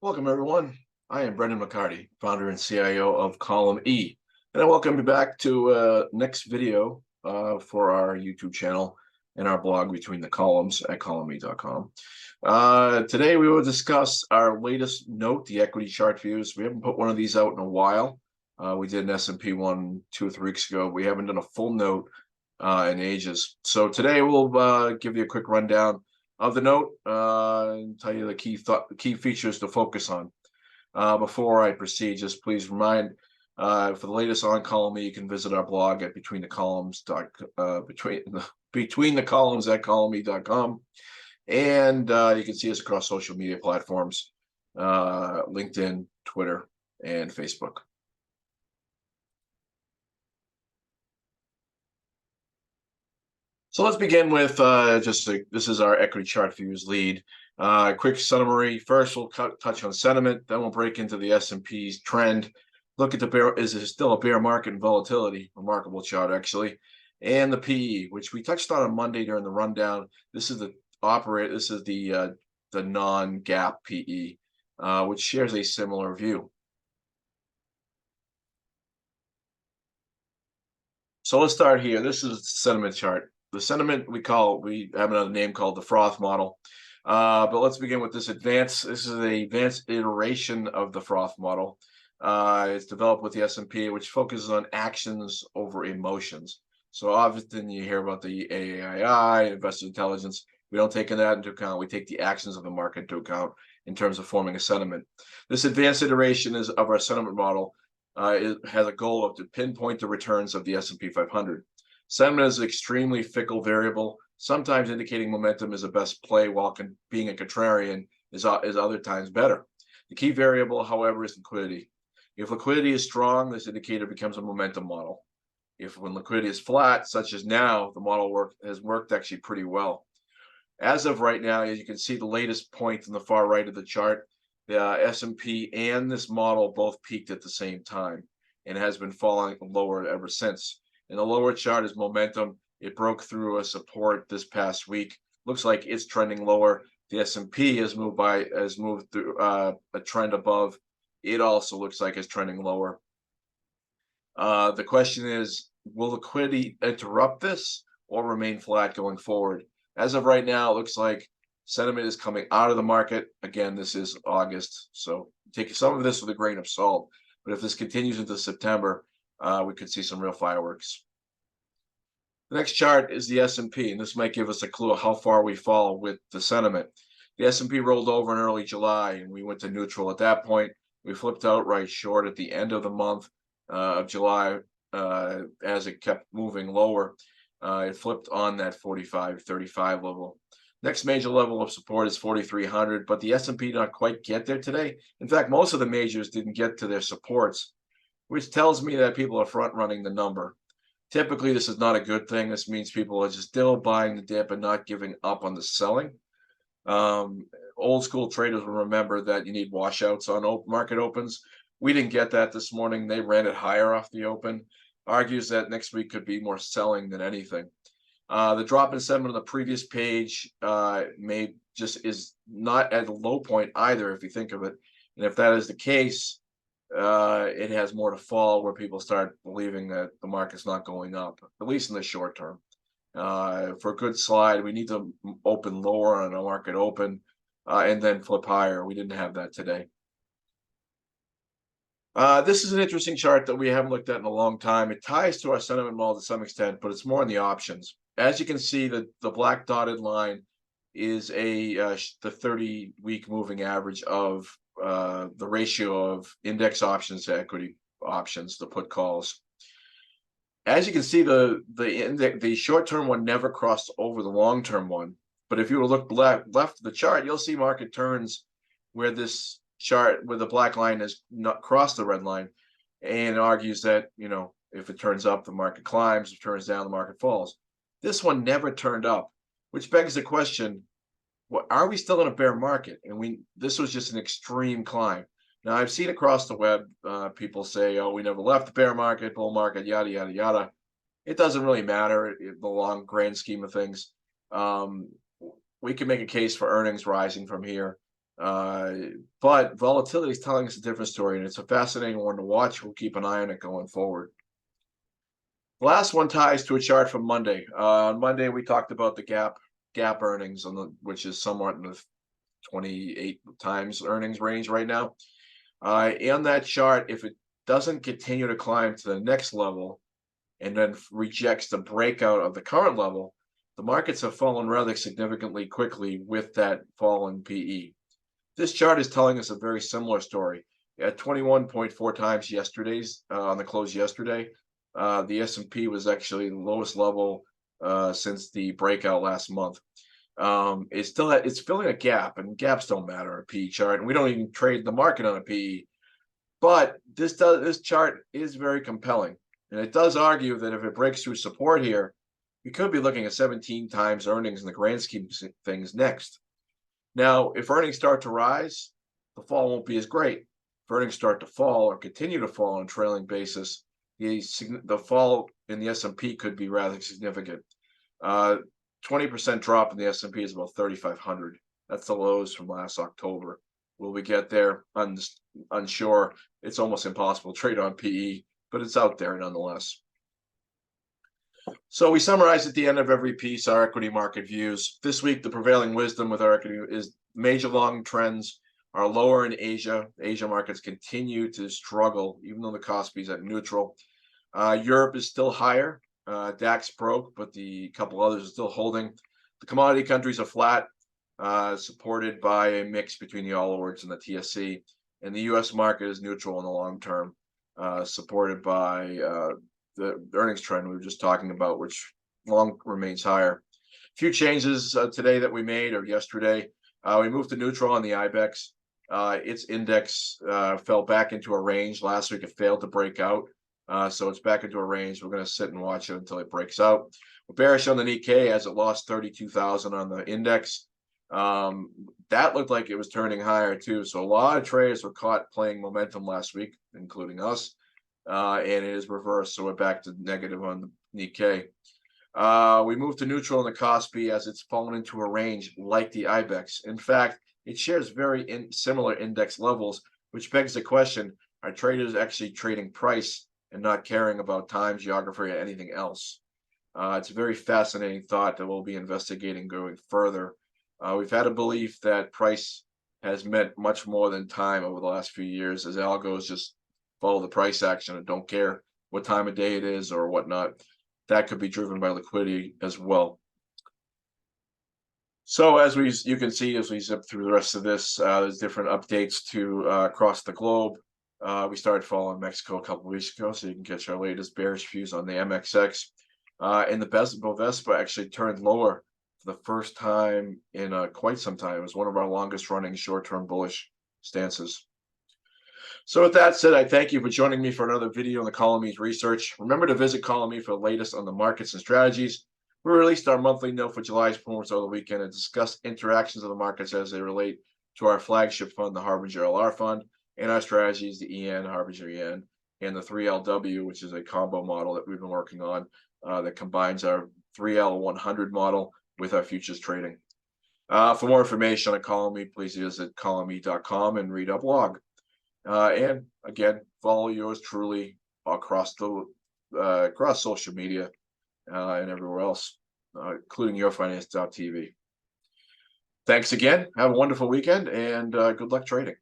Welcome, everyone. I am Brendan McCarty, founder and CIO of Column E, and I welcome you back to next video for our YouTube channel and our blog Between the Columns at columne.com. Today, we will discuss our latest note, the equity chart views. We haven't put one of these out in a while. We did an S&P one 2 or 3 weeks ago. We haven't done a full note in ages. So today, we'll give you a quick rundown of the note and tell you the key features to focus on. Before I proceed, just please remind for the latest on Column E, you can visit our blog at between the columns at columne.com, and you can see us across social media platforms, LinkedIn, Twitter, and Facebook. So let's begin with this is our equity chart views lead. Quick summary. First, we'll touch on sentiment. Then we'll break into the S&P's trend. Look at the bear. Is it still a bear market and volatility? Remarkable chart, actually. And the PE, which we touched on Monday during the rundown. This is the non-GAAP PE, which shares a similar view. So let's start here. This is the sentiment chart. The sentiment we have another name called the froth model. But let's begin with this advanced. This is the advanced iteration of the froth model. It's developed with the S&P, which focuses on actions over emotions. So often you hear about the AAII, investor intelligence. We don't take that into account. We take the actions of the market into account in terms of forming a sentiment. This advanced iteration of our sentiment model has a goal of to pinpoint the returns of the S&P 500. Sentiment is an extremely fickle variable, sometimes indicating momentum is the best play, while being a contrarian is other times better. The key variable, however, is liquidity. If liquidity is strong, this indicator becomes a momentum model. When liquidity is flat, such as now, the model has worked actually pretty well. As of right now, as you can see the latest point in the far right of the chart, the S&P and this model both peaked at the same time and has been falling lower ever since. In the lower chart is momentum. It broke through a support this past week. Looks like it's trending lower. The S&P has moved through a trend above. It also looks like it's trending lower. The question is, will liquidity interrupt this or remain flat going forward? As of right now, it looks like sentiment is coming out of the market. Again, this is August, so take some of this with a grain of salt. But if this continues into September, we could see some real fireworks. The next chart is the S&P, and this might give us a clue of how far we fall with the sentiment. The S&P rolled over in early July, and we went to neutral at that point. We flipped outright short at the end of the month of July as it kept moving lower. It flipped on that 45.35 level. Next major level of support is 4,300, but the S&P did not quite get there today. In fact, most of the majors didn't get to their supports, which tells me that people are front running the number. Typically, this is not a good thing. This means people are just still buying the dip and not giving up on the selling. Old school traders will remember that you need washouts on market opens. We didn't get that this morning. They ran it higher off the open. Argues that next week could be more selling than anything. The drop in sentiment on the previous page is not at a low point either, if you think of it. And if that is the case, it has more to fall where people start believing that the market's not going up, at least in the short term. For a good slide, we need to open lower on a market open and then flip higher. We didn't have that today. This is an interesting chart that we haven't looked at in a long time. It ties to our sentiment model to some extent, but it's more in the options. As you can see, the black dotted line is the 30-week moving average of the ratio of index options to equity options, the put calls. As you can see, the short-term one never crossed over the long-term one. But if you were to look left of the chart, you'll see market turns where this chart, where the black line has not crossed the red line, and argues that, if it turns up, the market climbs. If it turns down, the market falls. This one never turned up, which begs the question, are we still in a bear market? And this was just an extreme climb. Now, I've seen across the web people say, oh, we never left the bear market, bull market, yada, yada, yada. It doesn't really matter in the long grand scheme of things. We can make a case for earnings rising from here. But volatility is telling us a different story, and it's a fascinating one to watch. We'll keep an eye on it going forward. The last one ties to a chart from Monday. On Monday, we talked about the gap earnings, which is somewhat in the 28 times earnings range right now. In that chart, if it doesn't continue to climb to the next level and then rejects the breakout of the current level, the markets have fallen rather significantly quickly with that fall in PE. This chart is telling us a very similar story. At 21.4 times yesterday's on the close yesterday, the S&P was actually the lowest level since the breakout last month. It's filling a gap, and gaps don't matter on a PE chart, and we don't even trade the market on a PE. But this chart is very compelling, and it does argue that if it breaks through support here, we could be looking at 17 times earnings in the grand scheme of things next. Now, if earnings start to rise, the fall won't be as great. If earnings start to fall or continue to fall on a trailing basis, the fall in the S&P could be rather significant. 20% drop in the S&P is about 3,500. That's the lows from last October. Will we get there? Unsure. It's almost impossible to trade on PE, but it's out there nonetheless. So we summarize at the end of every piece our equity market views. This week, the prevailing wisdom with our equity is major long trends are lower in Asia. Asia markets continue to struggle, even though the Kospi is at neutral. Europe is still higher. DAX broke, but the couple others are still holding. The commodity countries are flat, supported by a mix between the All Ords and the TSC. And the U.S. market is neutral in the long term, supported by the earnings trend we were just talking about, which long remains higher. A few changes today that we made, or yesterday. We moved to neutral on the IBEX. Its index fell back into a range. Last week it failed to break out. So it's back into a range. We're going to sit and watch it until it breaks out. We're bearish on the Nikkei as it lost 32,000 on the index. That looked like it was turning higher too. So a lot of traders were caught playing momentum last week, including us. And it is reversed, so we're back to negative on the Nikkei. We moved to neutral in the Kospi as it's fallen into a range like the IBEX. In fact, it shares very similar index levels, which begs the question, are traders actually trading price and not caring about time, geography, or anything else? It's a very fascinating thought that we'll be investigating going further. We've had a belief that price has meant much more than time over the last few years, as algos just follow the price action and don't care what time of day it is or whatnot. That could be driven by liquidity as well. So as you can see, as we zip through the rest of this, there's different updates to across the globe. We started following Mexico a couple of weeks ago, so you can get our latest bearish views on the MXX. And the Bovespa actually turned lower for the first time in quite some time. It was one of our longest running short-term bullish stances. So with that said, I thank you for joining me for another video on the Columne's research. Remember to visit Columne for the latest on the markets and strategies. We released our monthly note for July's performance over the weekend and discussed interactions of the markets as they relate to our flagship fund, the Harbinger LR Fund, and our strategies, the EN, Harbinger EN, and the 3LW, which is a combo model that we've been working on that combines our 3L100 model with our futures trading. For more information on Columne, please visit columne.com and read our blog. And again, follow yours truly across social media and everywhere else, including yourfinance.tv. Thanks again. Have a wonderful weekend and good luck trading.